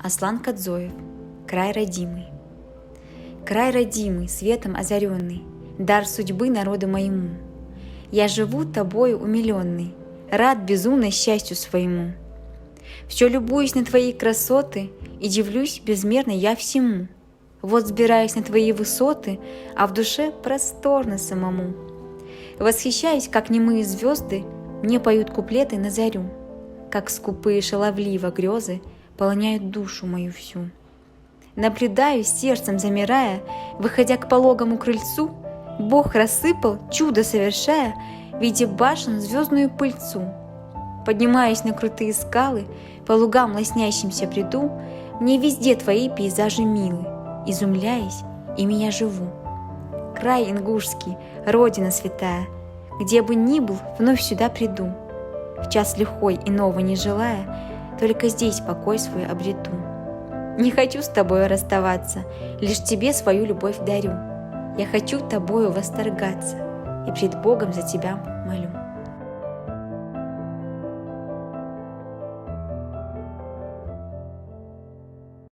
Аслан Кадзоев. Край родимый. Край родимый, светом озаренный, дар судьбы народу моему. Я живу тобою умиленный, рад безумно счастью своему. Все любуюсь на твои красоты и дивлюсь безмерно я всему. Вот взбираюсь на твои высоты, а в душе просторно самому. Восхищаюсь, как немые звезды мне поют куплеты на зарю, как скупые шаловливо грезы полоняют душу мою всю. Наблюдаю, сердцем замирая, выходя к пологому крыльцу, Бог рассыпал, чудо совершая, в виде башен звездную пыльцу. Поднимаюсь на крутые скалы, по лугам лоснящимся бреду, мне везде твои пейзажи милы, изумляясь, ими я живу. Край ингушский, родина святая, где бы ни был, вновь сюда приду. В час лихой иного не желая, только здесь покой свой обрету. Не хочу с тобою расставаться, лишь тебе свою любовь дарю. Я хочу тобою восторгаться и пред Богом за тебя молю.